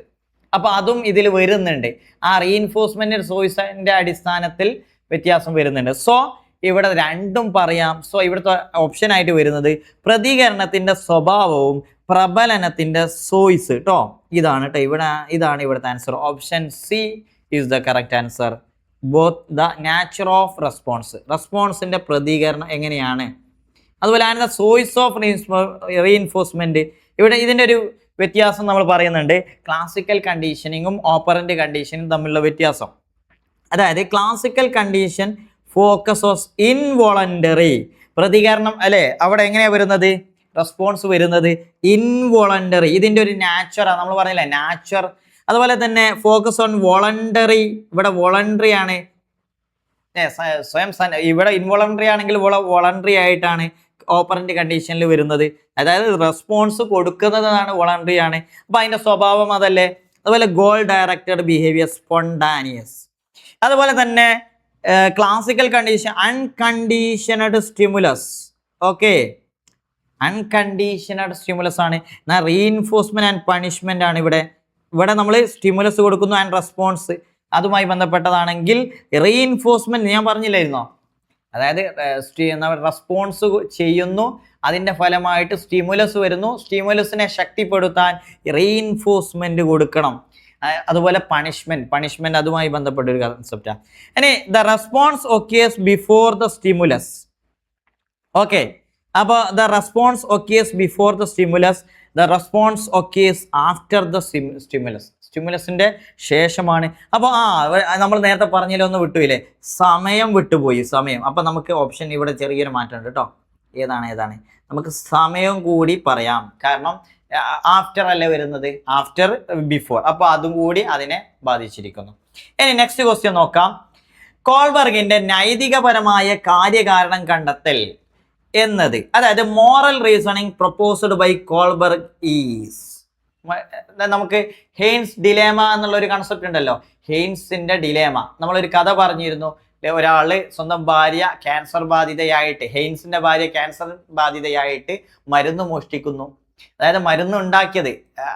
അപ്പൊ അതും ഇതിൽ വരുന്നുണ്ട്. ആ റീഇൻഫോഴ്സ്മെന്റ് സോഴ്സിന്റെ അടിസ്ഥാനത്തിൽ വ്യത്യാസം വരുന്നുണ്ട്. സോ ഇവിടെ രണ്ടും പറയാം. സോ ഇവിടുത്തെ ഓപ്ഷൻ ആയിട്ട് വരുന്നത് പ്രതികരണത്തിന്റെ സ്വഭാവവും പ്രബലനത്തിന്റെ സോഴ്സ് കേട്ടോ. ഇതാണ് കേട്ടോ ഇതാണ് ഇവിടുത്തെ answer. Option C is the correct answer. Both the nature of response, റെസ്പോൺസിന്റെ പ്രതികരണം എങ്ങനെയാണ്, അതുപോലെ ആണ് ദ സോഴ്സ് ഓഫ് റീഇൻഫോഴ്സ്മെന്റ്. ഇവിടെ ഇതിന്റെ ഒരു വ്യത്യാസം നമ്മൾ പറയുന്നുണ്ട്, ക്ലാസിക്കൽ കണ്ടീഷനിങ്ങും ഓപ്പറന്റ് കണ്ടീഷനും തമ്മിലുള്ള വ്യത്യാസം. അതായത് ക്ലാസിക്കൽ കണ്ടീഷൻ ഫോക്കസസ് ഇൻവോളണ്ടറി, പ്രതികരണം അല്ലെ, അവിടെ എങ്ങനെയാ വരുന്നത്, റെസ്പോൺസ് വരുന്നത് ഇൻവോളണ്ടറി, ഇതിന്റെ ഒരു നാച്ചറാണ് നമ്മൾ പറഞ്ഞില്ലേ, നാച്ചർ. അതുപോലെ തന്നെ ഫോക്കസ് ഓൺ വോളണ്ടറി, ഇവിടെ വോളണ്ടറി ആണ്, സ്വയം ഇവിടെ ഇൻവോളണ്ടറി ആണെങ്കിൽ വോളണ്ടറി ആയിട്ടാണ് ഓപ്പറന്റ് കണ്ടീഷനിൽ വരുന്നത്. അതായത് റെസ്പോൺസ് കൊടുക്കുന്നതാണ് വോളണ്ടറി ആണ്. അപ്പൊ അതിന്റെ സ്വഭാവം അതല്ലേ. അതുപോലെ ഗോൾ ഡയറക്റ്റഡ് ബിഹേവിയർ, സ്പോണ്ടാനിയസ്. അതുപോലെ തന്നെ classical condition unconditioned stimulus. Okay, unconditioned stimulus ആണ്. എന്നാൽ റീഇൻഫോഴ്സ്മെന്റ് ആൻഡ് പണിഷ്മെന്റ് ആണ് ഇവിടെ നമ്മൾ സ്റ്റിമുലസ് കൊടുക്കുന്നു ആൻഡ് റെസ്പോൺസ് അതുമായി ബന്ധപ്പെട്ടതാണെങ്കിൽ റീഇൻഫോഴ്സ്മെന്റ് ഞാൻ പറഞ്ഞില്ലായിരുന്നോ, അതായത് റെസ്പോൺസ് ചെയ്യുന്നു, അതിൻ്റെ ഫലമായിട്ട് സ്റ്റിമുലസ് വരുന്നു, സ്റ്റിമുലസിനെ ശക്തിപ്പെടുത്താൻ റീഇൻഫോഴ്സ്മെന്റ് കൊടുക്കണം. അതുപോലെ പണിഷ്മെന്റ് അതുമായി ബന്ധപ്പെട്ട ഒരു കൺസെപ്റ്റാണ്. ഇനി the response occurs before the stimulus. Okay, അപ്പോൾ the response occurs before the stimulus, the response occurs after the stimulus, സ്റ്റിമുലസിന്റെ ശേഷമാണ്. അപ്പോൾ നമ്മൾ നേരത്തെ പറഞ്ഞതിൽ ഒന്ന് വിട്ടുപോയില്ലേ, സമയം വിട്ടുപോയി, സമയം. അപ്പൊ നമുക്ക് ഓപ്ഷൻ ഇവിടെ ചെറിയൊരു മാറ്റം ഉണ്ട് കേട്ടോ. ഏതാണ് നമുക്ക് സമയം കൂടി പറയാം, കാരണം ആഫ്റ്റർ അല്ലേ വരുന്നത്, ആഫ്റ്റർ ബിഫോർ, അപ്പൊ അതും കൂടി അതിനെ ബാധിച്ചിരിക്കുന്നു. ഇനി നെക്സ്റ്റ് ക്വസ്റ്റ്യൻ നോക്കാം. കോൾബർഗിന്റെ നൈതികപരമായ കാര്യകാരണം കണ്ടെത്തൽ എന്നത്, അതായത് moral reasoning proposed by Kohlberg is, നമുക്ക് ഹെയ്ൻസ് ഡിലേമ എന്നുള്ള ഒരു കൺസെപ്റ്റ് ഉണ്ടല്ലോ, ഹെയ്ൻസിന്റെ ഡിലേമ. നമ്മളൊരു കഥ പറഞ്ഞിരുന്നു, ഒരാള് സ്വന്തം ഭാര്യ ക്യാൻസർ ബാധിതയായിട്ട്, ഹെയ്ൻസിന്റെ ഭാര്യ ക്യാൻസർ ബാധിതയായിട്ട് മരുന്ന് മോഷ്ടിക്കുന്നു. അതായത് മരുന്ന് ഉണ്ടാക്കിയത്,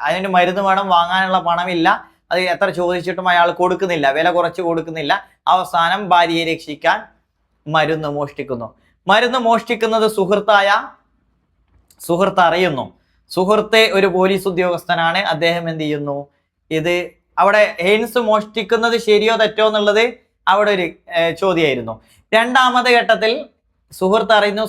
അതിന് മരുന്ന് വേണം, വാങ്ങാനുള്ള പണമില്ല, അത് എത്ര ചോദിച്ചിട്ടും അയാൾ കൊടുക്കുന്നില്ല, വില കുറച്ച് കൊടുക്കുന്നില്ല. അവസാനം ഭാര്യയെ രക്ഷിക്കാൻ മരുന്ന് മോഷ്ടിക്കുന്നു. മരുന്ന് മോഷ്ടിക്കുന്നത് സുഹൃത്ത് അറിയുന്നു. സുഹൃത്ത് ഒരു പോലീസ് ഉദ്യോഗസ്ഥനാണ്. അദ്ദേഹം എന്ത് ചെയ്യുന്നു, ഇത് അവിടെ ഹെയ്ൻസ് മോഷ്ടിക്കുന്നത് ശരിയോ തെറ്റോ എന്നുള്ളത് അവിടെ ഒരു ചോദ്യമായിരുന്നു. രണ്ടാമത്തെ ഘട്ടത്തിൽ സുഹൃത്ത് അറിയുന്നു,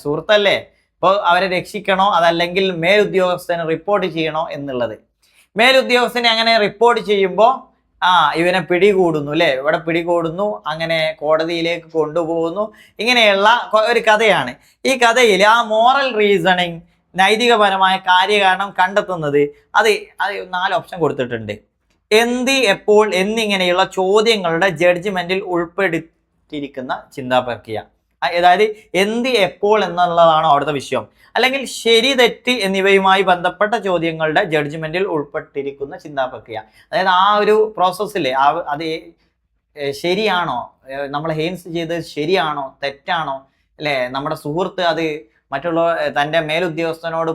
സുഹൃത്തല്ലേ, അപ്പോൾ അവരെ രക്ഷിക്കണോ അതല്ലെങ്കിൽ മേലുദ്യോഗസ്ഥന് റിപ്പോർട്ട് ചെയ്യണോ എന്നുള്ളത്. മേലുദ്യോഗസ്ഥനെ അങ്ങനെ റിപ്പോർട്ട് ചെയ്യുമ്പോൾ ഇവനെ പിടികൂടുന്നു അല്ലേ, ഇവിടെ പിടികൂടുന്നു, അങ്ങനെ കോടതിയിലേക്ക് കൊണ്ടുപോകുന്നു. ഇങ്ങനെയുള്ള ഒരു കഥയാണ്. ഈ കഥയിൽ ആ മോറൽ റീസണിങ്, നൈതികപരമായ കാര്യകാരണം കണ്ടെത്തുന്നത് അത് 4 ഓപ്ഷൻ കൊടുത്തിട്ടുണ്ട്. എന്ത്, എപ്പോൾ എന്നിങ്ങനെയുള്ള ചോദ്യങ്ങളുടെ ജഡ്ജ്മെന്റിൽ ഉൾപ്പെടുത്തിയിരിക്കുന്ന ചിന്താ പ്രക്രിയ. അതായത് എന്ത്, എപ്പോൾ എന്നുള്ളതാണ് അവിടുത്തെ വിഷയം, അല്ലെങ്കിൽ ശരി തെറ്റ് എന്നിവയുമായി ബന്ധപ്പെട്ട ചോദ്യങ്ങളുടെ ജഡ്ജ്മെന്റിൽ ഉൾപ്പെട്ടിരിക്കുന്ന ചിന്താ പ്രക്രിയ. അതായത് ആ ഒരു പ്രോസസ്സിൽ അത് ശരിയാണോ, നമ്മൾ ഹെയ്ൻസ് ചെയ്തത് ശരിയാണോ തെറ്റാണോ അല്ലേ, നമ്മുടെ സുഹൃത്ത് അത് മറ്റുള്ള തൻ്റെ മേലുദ്യോഗസ്ഥനോട്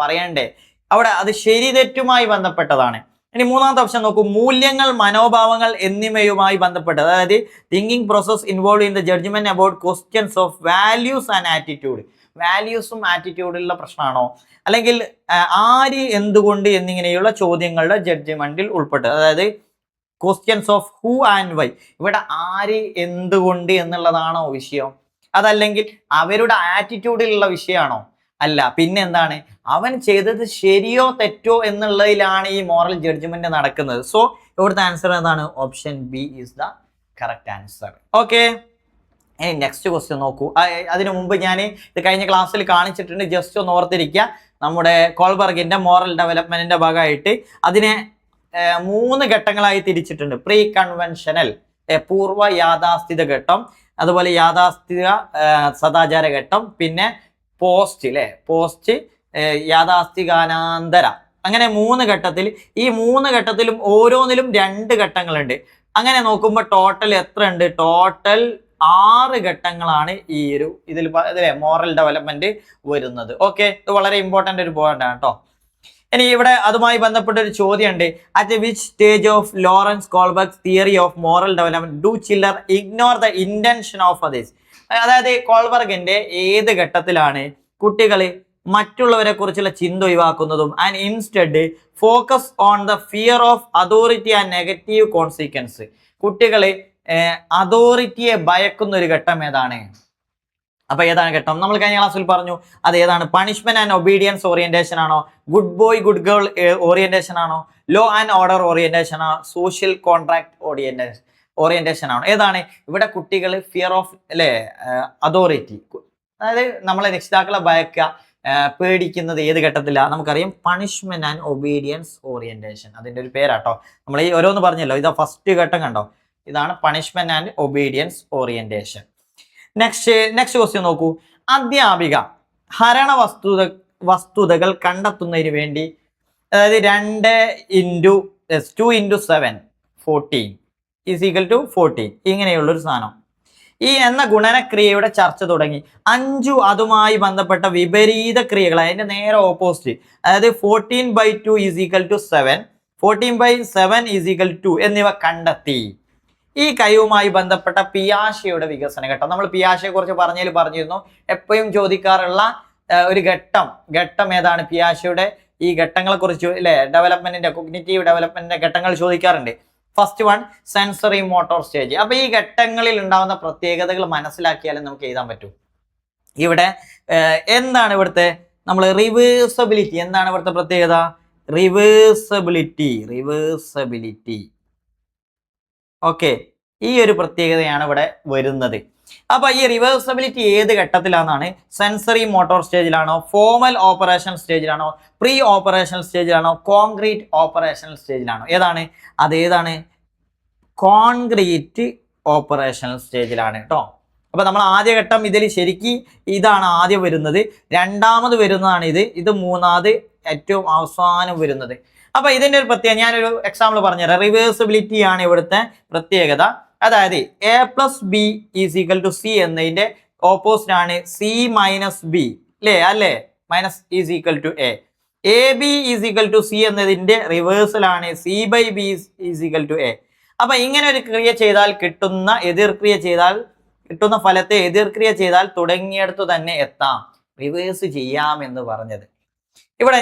പറയണ്ടേ, അവിടെ അത് ശരി തെറ്റുമായി ബന്ധപ്പെട്ടതാണ്. ഇനി മൂന്നാമത്തെ ഓപ്ഷൻ നോക്കൂ, മൂല്യങ്ങൾ, മനോഭാവങ്ങൾ എന്നിവയുമായി ബന്ധപ്പെട്ടത്. അതായത് thinking process involve in the judgement about questions of values and attitude. വാല്യൂസും ആറ്റിറ്റ്യൂഡിലുള്ള പ്രശ്നമാണോ, അല്ലെങ്കിൽ ആര്, എന്തുകൊണ്ട് എന്നിങ്ങനെയുള്ള ചോദ്യങ്ങളുടെ ജഡ്ജ്മെന്റിൽ ഉൾപ്പെട്ടത്. അതായത് questions of who and why, ഇവിടെ ആര്, എന്തുകൊണ്ട് എന്നുള്ളതാണോ വിഷയം, അതല്ലെങ്കിൽ അവരുടെ ആറ്റിറ്റ്യൂഡിലുള്ള വിഷയമാണോ, അല്ല, പിന്നെ എന്താണ്, അവൻ ചെയ്തത് ശരിയോ തെറ്റോ എന്നുള്ളതിലാണ് ഈ മോറൽ ജഡ്ജ്മെന്റ് നടക്കുന്നത്. സോ ഇവിടുത്തെ ആൻസർ എന്താണ്, option B is the correct answer. Okay, next question നോക്കൂ. അതിനു മുമ്പ് ഞാൻ ഇത് കഴിഞ്ഞ ക്ലാസ്സിൽ കാണിച്ചിട്ടുണ്ട്, ജസ്റ്റ് ഒന്ന് ഓർത്തിരിക്കുക. നമ്മുടെ കോൾബർഗിന്റെ മോറൽ ഡെവലപ്മെന്റിന്റെ ഭാഗമായിട്ട് അതിനെ 3 ഘട്ടങ്ങളായി തിരിച്ചിട്ടുണ്ട്. പ്രീ കൺവെൻഷനൽ, പൂർവ്വ യാഥാസ്ഥിത ഘട്ടം, അതുപോലെ യാഥാസ്ഥിത സദാചാര ഘട്ടം, പിന്നെ പോസ്റ്റ് യാഥാസ്ഥികാനാന്തര, അങ്ങനെ 3 ഘട്ടത്തിൽ. ഈ 3 ഘട്ടത്തിലും ഓരോന്നിലും 2 ഘട്ടങ്ങളുണ്ട്. അങ്ങനെ നോക്കുമ്പോൾ ടോട്ടൽ എത്ര ഉണ്ട്? ടോട്ടൽ 6 ഘട്ടങ്ങളാണ് ഈ ഒരു ഇതിലെ മോറൽ ഡെവലപ്മെന്റ് വരുന്നത്. ഓക്കെ, ഇത് വളരെ ഇമ്പോർട്ടന്റ് ഒരു പോയിന്റ് ആണ് കേട്ടോ. ഇനി ഇവിടെ അതുമായി ബന്ധപ്പെട്ട ഒരു ചോദ്യമുണ്ട്. At which stage of Lawrence Kohlberg's theory of moral development do ചില്ലർ ignore the intention of others? അതായത് കോൾബർഗിന്റെ ഏത് ഘട്ടത്തിലാണ് കുട്ടികൾ മറ്റുള്ളവരെ കുറിച്ചുള്ള ചിന്ത ഒഴിവാക്കുന്നതും and instead focus on the fear of authority and negative consequence? കുട്ടികൾ അതോറിറ്റിയെ ഭയക്കുന്ന ഒരു ഘട്ടം ഏതാണ്? അപ്പൊ ഏതാണ് ഘട്ടം? നമ്മൾ കഴിഞ്ഞ ക്ലാസ്സിൽ പറഞ്ഞു. അത് ഏതാണ്? പണിഷ്മെന്റ് ആൻഡ് ഒബീഡിയൻസ് ഓറിയന്റേഷൻ ആണോ? Good boy good girl orientation ആണോ? ലോ ആൻഡ് ഓർഡർ ഓറിയന്റേഷൻ ആണോ? സോഷ്യൽ കോൺട്രാക്ട് ഓറിയന്റേഷൻ ആണോ? ഏതാണ് ഇവിടെ? കുട്ടികൾ ഫിയർ ഓഫ് അതോറിറ്റി, അതായത് നമ്മളെ രക്ഷിതാക്കളെ ഭയക്കുക, പേടിക്കുന്നത് ഏത് ഘട്ടത്തിലാണ്? നമുക്കറിയാം, പണിഷ്മെന്റ് ആൻഡ് ഒബീഡിയൻസ് ഓറിയന്റേഷൻ, അതിന്റെ ഒരു പേരാട്ടോ. നമ്മൾ ഈ ഓരോന്ന് പറഞ്ഞല്ലോ, ഇതാ ഫസ്റ്റ് ഘട്ടം കണ്ടോ, ഇതാണ് punishment and obedience orientation. Next question നോക്കൂ. അധ്യാപിക ഹരണ വസ്തുതകൾ കണ്ടെത്തുന്നതിന് വേണ്ടി, അതായത് 2 × 7 14 = 14 ഇങ്ങനെയുള്ളൊരു സാധനം, ഈ എന്ന ഗുണനക്രിയയുടെ ചർച്ച തുടങ്ങി. 5 അതുമായി ബന്ധപ്പെട്ട വിപരീത ക്രിയകൾ, അതിന്റെ നേരെ ഓപ്പോസിറ്റ്, അതായത് 14/2 = 7, 14/7 = 2 എന്നിവ കണ്ടെത്തി. ഈ കഴിവുമായി ബന്ധപ്പെട്ട പിയാഷെയുടെ വികസന ഘട്ടം, നമ്മൾ പിയാഷയെ കുറിച്ച് പറഞ്ഞിരുന്നു. എപ്പോഴും ചോദിക്കാറുള്ള ഒരു ഘട്ടം ഏതാണ്? പിയാഷെയുടെ ഈ ഘട്ടങ്ങളെ കുറിച്ച് ഡെവലപ്മെന്റിന്റെ, കോഗ്നിറ്റീവ് ഡെവലപ്മെന്റിന്റെ ഘട്ടങ്ങൾ ചോദിക്കാറുണ്ട്. First one sensory motor stage. അപ്പൊ ഈ ഘട്ടങ്ങളിൽ ഉണ്ടാവുന്ന പ്രത്യേകതകൾ മനസ്സിലാക്കിയാലും നമുക്ക് എഴുതാൻ പറ്റും. ഇവിടെ എന്താണ് ഇവിടുത്തെ നമ്മൾ റിവേഴ്സബിലിറ്റി, എന്താണ് ഇവിടുത്തെ പ്രത്യേകത? റിവേഴ്സബിലിറ്റി. ഓക്കെ, ഈ ഒരു പ്രത്യേകതയാണ് ഇവിടെ വരുന്നത്. അപ്പൊ ഈ റിവേഴ്സബിലിറ്റി ഏത് ഘട്ടത്തിലാണെന്നാണ്? സെൻസറി മോട്ടോർ സ്റ്റേജിലാണോ? ഫോർമൽ ഓപ്പറേഷണൽ സ്റ്റേജിലാണോ? പ്രീ ഓപ്പറേഷണൽ സ്റ്റേജിലാണോ? കോൺക്രീറ്റ് ഓപ്പറേഷണൽ സ്റ്റേജിലാണോ? ഏതാണ്? അതേതാണ്? കോൺക്രീറ്റ് ഓപ്പറേഷണൽ സ്റ്റേജിലാണ് കേട്ടോ. അപ്പൊ നമ്മൾ ആദ്യ ഘട്ടം ഇതിൽ ശരിക്കും ഇതാണ് ആദ്യം വരുന്നത്, രണ്ടാമത് വരുന്നതാണ് ഇത് മൂന്നാമത് ഏറ്റവും അവസാനം വരുന്നത്. അപ്പൊ ഇതിന്റെ ഒരു പ്രത്യേകത ഞാനൊരു എക്സാമ്പിൾ പറഞ്ഞുതരാം. റിവേഴ്സിബിലിറ്റി ആണ് ഇവിടുത്തെ പ്രത്യേകത. അതായത് A+B = C എന്നതിന്റെ ഓപ്പോസിറ്റ് ആണ് C - B, അല്ലേ? Minus = A. AB = C എന്നതിന്റെ റിവേഴ്സലാണ് C/B = A. അപ്പൊ ഇങ്ങനെ ഒരു ക്രിയ ചെയ്താൽ കിട്ടുന്ന ഫലത്തെ എതിർക്രിയ ചെയ്താൽ തുടങ്ങിയിടത്തു തന്നെ എത്താം, റിവേഴ്സ് ചെയ്യാം എന്ന് പറഞ്ഞത്. ഇവിടെ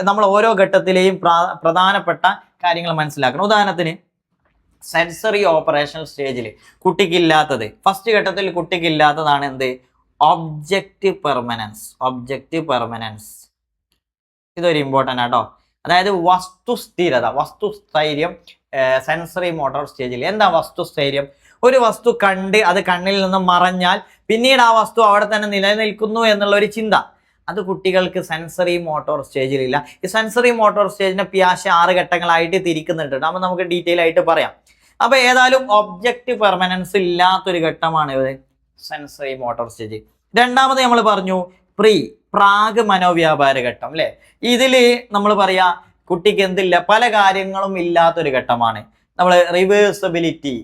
നമ്മൾ ഓരോ ഘട്ടത്തിലെയും പ്രധാനപ്പെട്ട കാര്യങ്ങൾ മനസ്സിലാക്കണം. ഉദാഹരണത്തിന് സെൻസറി ഓപ്പറേഷണൽ സ്റ്റേജിൽ കുട്ടിക്കില്ലാത്തത്, ഫസ്റ്റ് ഘട്ടത്തിൽ കുട്ടിക്കില്ലാത്തതാണ് എന്ത്? Object permanence. ഇതൊരു ഇമ്പോർട്ടൻ്റ് ആട്ടോ. അതായത് വസ്തുസ്ഥൈര്യം സെൻസറി മോട്ടോർ സ്റ്റേജിൽ. എന്താ വസ്തുസ്ഥൈര്യം? ഒരു വസ്തു കണ്ട് അത് കണ്ണിൽ നിന്ന് മറഞ്ഞാൽ പിന്നീട് ആ വസ്തു അവിടെ തന്നെ നിലനിൽക്കുന്നു എന്നുള്ള ഒരു ചിന്ത, അത് കുട്ടികൾക്ക് സെൻസറി മോട്ടോർ സ്റ്റേജിലില്ല. ഈ സെൻസറി മോട്ടോർ സ്റ്റേജിനെ പിയാഷെ 6 ഘട്ടങ്ങളായിട്ട് തിരിക്കുന്നുണ്ട്. അപ്പോൾ നമുക്ക് ഡീറ്റെയിൽ ആയിട്ട് പറയാം. അപ്പൊ ഏതായാലും ഒബ്ജക്റ്റ് പെർമനൻസ് ഇല്ലാത്തൊരു ഘട്ടമാണ് ഇത് സെൻസറി മോട്ടോർ സ്റ്റേജ്. രണ്ടാമത് നമ്മൾ പറഞ്ഞു പ്രാഗ് മനോവ്യാപാര ഘട്ടം, അല്ലെ? ഇതില് നമ്മൾ പറയാ കുട്ടിക്ക് എന്തില്ല, പല കാര്യങ്ങളും ഇല്ലാത്തൊരു ഘട്ടമാണ്. നമ്മൾ റിവേഴ്സബിലിറ്റി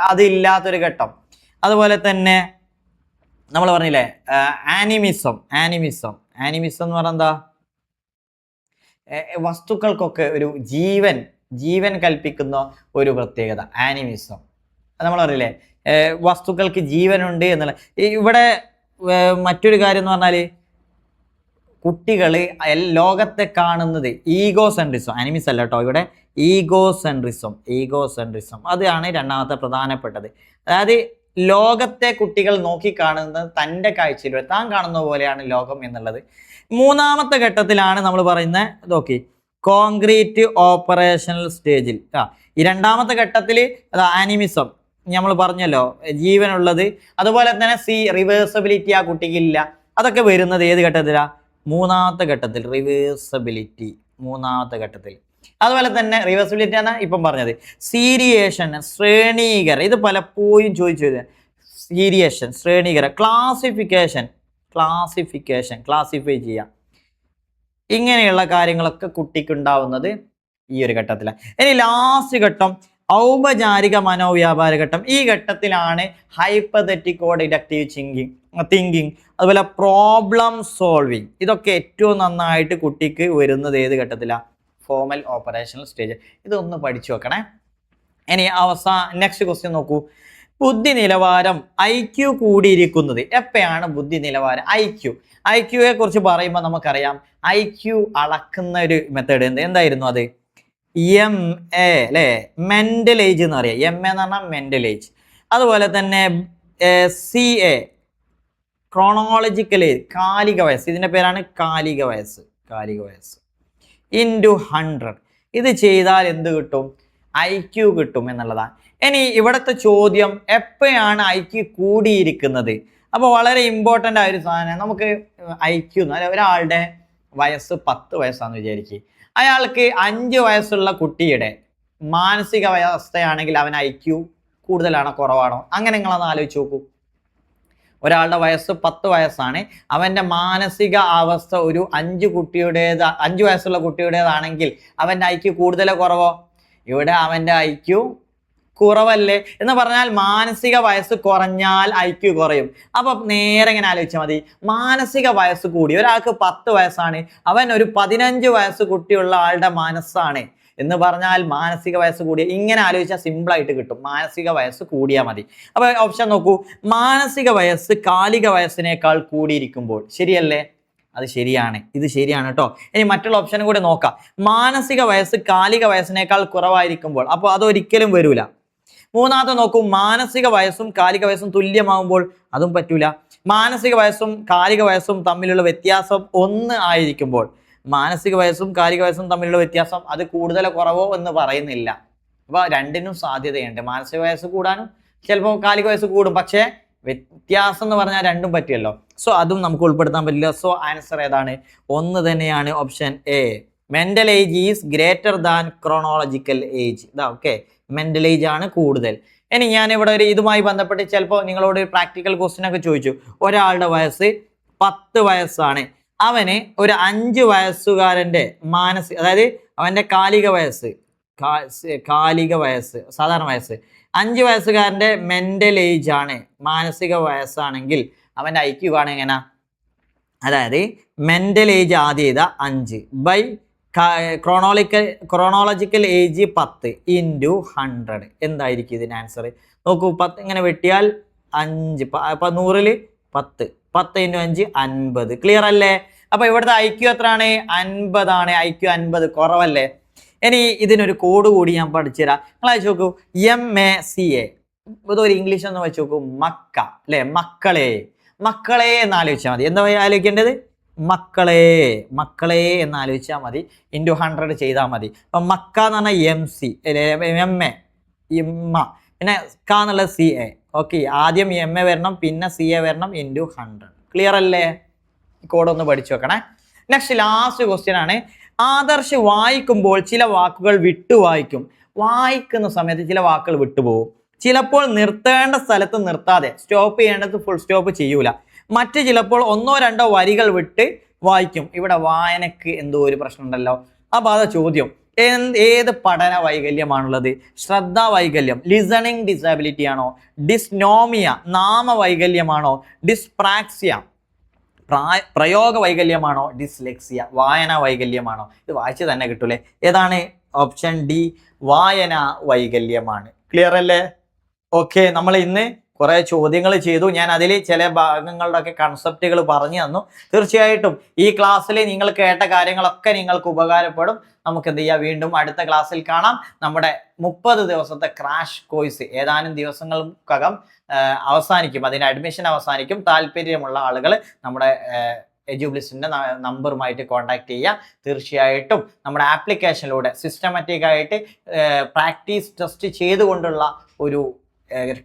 അതില്ലാത്തൊരു ഘട്ടം. അതുപോലെ തന്നെ നമ്മൾ പറഞ്ഞില്ലേ ആനിമിസം എന്ന് പറഞ്ഞാൽ എന്താ? വസ്തുക്കൾക്കൊക്കെ ഒരു ജീവൻ കൽപ്പിക്കുന്ന ഒരു പ്രത്യേകത ആനിമിസം. നമ്മൾ പറയില്ലേ വസ്തുക്കൾക്ക് ജീവനുണ്ട് എന്നുള്ള. ഇവിടെ മറ്റൊരു കാര്യം എന്ന് പറഞ്ഞാൽ കുട്ടികൾ ലോകത്തെ കാണുന്നത് ഈഗോസെൻട്രിസം, ആനിമിസം അല്ല കേട്ടോ, ഇവിടെ ഈഗോസെൻട്രിസം അതാണ് രണ്ടാമത്തെ പ്രധാനപ്പെട്ടത്. അതായത് ലോകത്തെ കുട്ടികൾ നോക്കിക്കാണുന്നത് തൻ്റെ കാഴ്ചയിലൂടെ, താൻ കാണുന്ന പോലെയാണ് ലോകം എന്നുള്ളത്. മൂന്നാമത്തെ ഘട്ടത്തിലാണ് നമ്മൾ പറയുന്നത് നോക്കി കോൺക്രീറ്റ് ഓപ്പറേഷണൽ സ്റ്റേജിൽ. ഈ രണ്ടാമത്തെ ഘട്ടത്തിൽ ആനിമിസം, നമ്മൾ പറഞ്ഞല്ലോ ജീവനുള്ളത്. അതുപോലെ തന്നെ സി റിവേഴ്സബിലിറ്റി ആ കുട്ടിക്കില്ല. അതൊക്കെ വരുന്നത് ഏത് ഘട്ടത്തിലാണ്? മൂന്നാമത്തെ ഘട്ടത്തിൽ. റിവേഴ്സബിലിറ്റി മൂന്നാമത്തെ ഘട്ടത്തിൽ. അതുപോലെ തന്നെ റിവേഴ്സിബിലിറ്റി ആണ് ഇപ്പം പറഞ്ഞത്. സീരിയേഷൻ, ശ്രേണീകരണം, ഇത് പലപ്പോഴും ചോദിച്ചു. സീരിയേഷൻ, ശ്രേണീകരണം, ക്ലാസിഫൈ ചെയ്യാം. ഇങ്ങനെയുള്ള കാര്യങ്ങളൊക്കെ കുട്ടിക്ക് ഉണ്ടാവുന്നത് ഈ ഒരു ഘട്ടത്തിലാണ്. ഇനി ലാസ്റ്റ് ഘട്ടം ഔപചാരിക മനോവ്യാപാര ഘട്ടം. ഈ ഘട്ടത്തിലാണ് ഹൈപ്പത്തറ്റിക്കോ ഡിഡക്റ്റീവ് തിങ്കിങ്, അതുപോലെ പ്രോബ്ലം സോൾവിങ്, ഇതൊക്കെ ഏറ്റവും നന്നായിട്ട് കുട്ടിക്ക് വരുന്നത് ഏത് ഘട്ടത്തിലാണ്? Formal operational stage. ഇതൊന്ന് പഠിച്ചു വെക്കണേ. ഇനി നെക്സ്റ്റ് ക്വസ്റ്റ്യൻ നോക്കൂ. ബുദ്ധി നിലവാരം IQ കൂടിയിരിക്കുന്നത് എപ്പോഴാണ്? ബുദ്ധി നിലവാരം IQയെ കുറിച്ച് പറയുമ്പോൾ നമുക്കറിയാം IQ അളക്കുന്ന ഒരു മെത്തേഡ് എന്തായിരുന്നു? അത് MA അല്ലേ, മെന്റൽ ഏജ് എന്ന് പറയാം. MA എന്ന് പറഞ്ഞാൽ മെന്റൽ ഏജ്. അതുപോലെ തന്നെ CA ക്രോണോളജിക്കൽ ഏജ്, കാലിക വയസ്സ്. ഇതിന്റെ പേരാണ് കാലിക വയസ്സ്. ഇൻറ്റു 100. ഇത് ചെയ്താൽ എന്ത് കിട്ടും? IQ കിട്ടും എന്നുള്ളതാണ്. ഇനി ഇവിടുത്തെ ചോദ്യം എപ്പോഴാണ് IQ കൂടിയിരിക്കുന്നത്? അപ്പോൾ വളരെ ഇമ്പോർട്ടൻ്റ് ആയ ഒരു സാധനം. നമുക്ക് IQ ഒരാളുടെ വയസ്സ് 10 വയസ്സാണെന്ന് വിചാരിക്കുക. അയാൾക്ക് 5 വയസ്സുള്ള കുട്ടിയുടെ മാനസികാവസ്ഥയാണെങ്കിൽ അവൻ IQ കൂടുതലാണോ കുറവാണോ? അങ്ങനെ നിങ്ങളൊന്ന് ആലോചിച്ച് നോക്കൂ. ഒരാളുടെ വയസ്സ് 10 വയസ്സാണ്, അവൻ്റെ മാനസിക അവസ്ഥ ഒരു 5 വയസ്സുള്ള കുട്ടിയുടേതാണെങ്കിൽ അവൻ്റെ IQ കൂടുതലോ കുറവോ? ഇവിടെ അവൻ്റെ IQ കുറവല്ലേ എന്ന് പറഞ്ഞാൽ മാനസിക വയസ്സ് കുറഞ്ഞാൽ IQ കുറയും. അപ്പൊ നേരെ ഇങ്ങനെ ആലോചിച്ചാൽ മതി. മാനസിക വയസ്സ് കൂടി ഒരാൾക്ക് 10 വയസ്സാണ്, അവൻ ഒരു 15 വയസ്സ് കുട്ടിയുള്ള ആളുടെ മനസ്സാണ് എന്ന് പറഞ്ഞാൽ മാനസിക വയസ്സ് കൂടിയ. ഇങ്ങനെ ആലോചിച്ചാൽ സിമ്പിൾ ആയിട്ട് കിട്ടും. മാനസിക വയസ്സ് കൂടിയാൽ മതി. അപ്പൊ ഓപ്ഷൻ നോക്കൂ. മാനസിക വയസ്സ് കാലിക വയസ്സിനേക്കാൾ കൂടിയിരിക്കുമ്പോൾ. ശരിയല്ലേ? അത് ശരിയാണ്. ഇത് ശരിയാണ് കേട്ടോ. ഇനി മറ്റുള്ള ഓപ്ഷനും കൂടി നോക്കാം. മാനസിക വയസ്സ് കാലിക വയസ്സിനേക്കാൾ കുറവായിരിക്കുമ്പോൾ, അപ്പോൾ അതൊരിക്കലും വരൂല. മൂന്നാമത്തെ നോക്കൂ. മാനസിക വയസ്സും കാലിക വയസ്സും തുല്യമാകുമ്പോൾ, അതും പറ്റൂല. മാനസിക വയസ്സും കാലിക വയസ്സും തമ്മിലുള്ള വ്യത്യാസം 1 ആയിരിക്കുമ്പോൾ, മാനസിക വയസ്സും കാലിക വയസ്സും തമ്മിലുള്ള വ്യത്യാസം അത് കൂടുതലോ കുറവോ എന്ന് പറയുന്നില്ല. അപ്പൊ രണ്ടിനും സാധ്യതയുണ്ട്. മാനസിക വയസ്സ് കൂടാനും ചിലപ്പോൾ കാലിക വയസ്സ് കൂടും. പക്ഷേ വ്യത്യാസം എന്ന് പറഞ്ഞാൽ രണ്ടും പറ്റിയല്ലോ. സോ അതും നമുക്ക് ഉൾപ്പെടുത്താൻ പറ്റില്ല. സോ ആൻസർ ഏതാണ്? 1 തന്നെയാണ്. Option A. Mental age is greater than chronological age. ഇതാ ഓക്കെ, മെന്റൽ ഏജ് ആണ് കൂടുതൽ. ഇനി ഞാൻ ഇവിടെ ഇതുമായി ബന്ധപ്പെട്ട് ചിലപ്പോൾ നിങ്ങളോട് പ്രാക്ടിക്കൽ ക്വസ്റ്റ്യൻ ഒക്കെ ചോദിച്ചു. ഒരാളുടെ വയസ്സ് 10 വയസ്സാണ്, അവന് ഒരു 5 വയസ്സുകാരൻ്റെ അതായത് അവൻ്റെ കാലിക വയസ്സ് സാധാരണ വയസ്സ് 5 വയസ്സുകാരൻ്റെ മെന്റൽ ഏജ് ആണ്, മാനസിക വയസ്സാണെങ്കിൽ അവൻ്റെ IQ ആണ് എങ്ങനെ? അതായത് മെന്റൽ ഏജ് ആദ്യം ചെയ്ത 5 ബൈ ക്രോണോളജിക്കൽ ഏജ് 10 ഇൻറ്റു 100. എന്തായിരിക്കും ഇതിൻ്റെ ആൻസർ? നോക്കൂ. 10 ഇങ്ങനെ വെട്ടിയാൽ 5, അപ്പം 100ൽ 10, 10 ഇൻറ്റു 5 50. ക്ലിയർ അല്ലേ? അപ്പൊ ഇവിടുത്തെ IQ എത്രയാണ്? 50 ആണ്. IQ 50 കുറവല്ലേ? ഇനി ഇതിനൊരു കോഡ് കൂടി ഞാൻ പഠിച്ചുതരാം. നിങ്ങൾ അയച്ചു നോക്കൂ. MACA. ഇതൊരു ഇംഗ്ലീഷ് ഒന്ന് വെച്ച് നോക്കൂ. മക്ക അല്ലെ, മക്കളെ എന്ന് ആലോചിച്ചാൽ മതി. എന്താ ആലോചിക്കേണ്ടത്? മക്കളെ എന്ന് ആലോചിച്ചാൽ മതി. ഇൻറ്റു 100 ചെയ്താൽ മതി. അപ്പം മക്ക എന്ന് പറഞ്ഞാൽ MC MA, ഇമ്മ, പിന്നെ ക എന്നുള്ളത് CA. ഓക്കെ, ആദ്യം MA വരണം, പിന്നെ CA വരണം, ഇൻറ്റു 100. ക്ലിയർ അല്ലേ? കോഡ് ഒന്ന് പഠിച്ചു വെക്കണേ. നെക്സ്റ്റ് ലാസ്റ്റ് ക്വസ്റ്റ്യൻ ആണ്. ആദർശ് വായിക്കുമ്പോൾ ചില വാക്കുകൾ വായിക്കും. വായിക്കുന്ന സമയത്ത് ചില വാക്കുകൾ വിട്ടുപോകും. ചിലപ്പോൾ നിർത്തേണ്ട സ്ഥലത്ത് നിർത്താതെ, സ്റ്റോപ്പ് ചെയ്യേണ്ടത് ഫുൾ സ്റ്റോപ്പ് ചെയ്യൂല. മറ്റ് ചിലപ്പോൾ 1-2 വരികൾ വിട്ട് വായിക്കും. ഇവിടെ വായനക്ക് എന്തോ ഒരു പ്രശ്നം ഉണ്ടല്ലോ. അപ്പൊ അതാ ചോദ്യം. ഏത് പഠന വൈകല്യമാണുള്ളത്? ശ്രദ്ധാ വൈകല്യം, ലിസണിങ് ഡിസബിലിറ്റി ആണോ? ഡിസ്നോമിയ നാമവൈകല്യമാണോ? ഡിസ്പ്രാക്സിയ പ്രയോഗ വൈകല്യമാണോ? ഡിസ്ലെക്സിയ വായന വൈകല്യമാണോ? ഇത് വായിച്ച് തന്നെ കിട്ടൂലേ. ഏതാണ്? ഓപ്ഷൻ ഡി, വായന വൈകല്യമാണ്. ക്ലിയർ അല്ലേ? ഓക്കെ, നമ്മൾ ഇന്ന് കുറെ ചോദ്യങ്ങൾ ചെയ്തു. ഞാൻ അതിൽ ചില ഭാഗങ്ങളുടെ ഒക്കെ കൺസെപ്റ്റുകൾ പറഞ്ഞു തന്നു. തീർച്ചയായിട്ടും ഈ ക്ലാസ്സിൽ നിങ്ങൾ കേട്ട കാര്യങ്ങളൊക്കെ നിങ്ങൾക്ക് ഉപകാരപ്പെടും. നമുക്ക് എന്ത് ചെയ്യാം? വീണ്ടും അടുത്ത ക്ലാസ്സിൽ കാണാം. നമ്മുടെ 30 ദിവസത്തെ ക്രാഷ് കോഴ്സ് ഏതാനും ദിവസങ്ങൾക്കകം അവസാനിക്കും. അതിൻ്റെ അഡ്മിഷൻ അവസാനിക്കും. താല്പര്യമുള്ള ആളുകൾ നമ്മുടെ എഡ്യൂബ്ലിസിൻ്റെ നമ്പറുമായിട്ട് കോൺടാക്ട് ചെയ്യുക. തീർച്ചയായിട്ടും നമ്മുടെ ആപ്ലിക്കേഷനിലൂടെ സിസ്റ്റമാറ്റിക് ആയിട്ട് പ്രാക്ടീസ് ടെസ്റ്റ് ചെയ്തുകൊണ്ടുള്ള ഒരു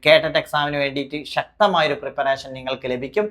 കേട്ടറ്റ് എക്സാമിന് വേണ്ടിയിട്ട് ശക്തമായൊരു പ്രിപ്പറേഷൻ നിങ്ങൾക്ക് ലഭിക്കും.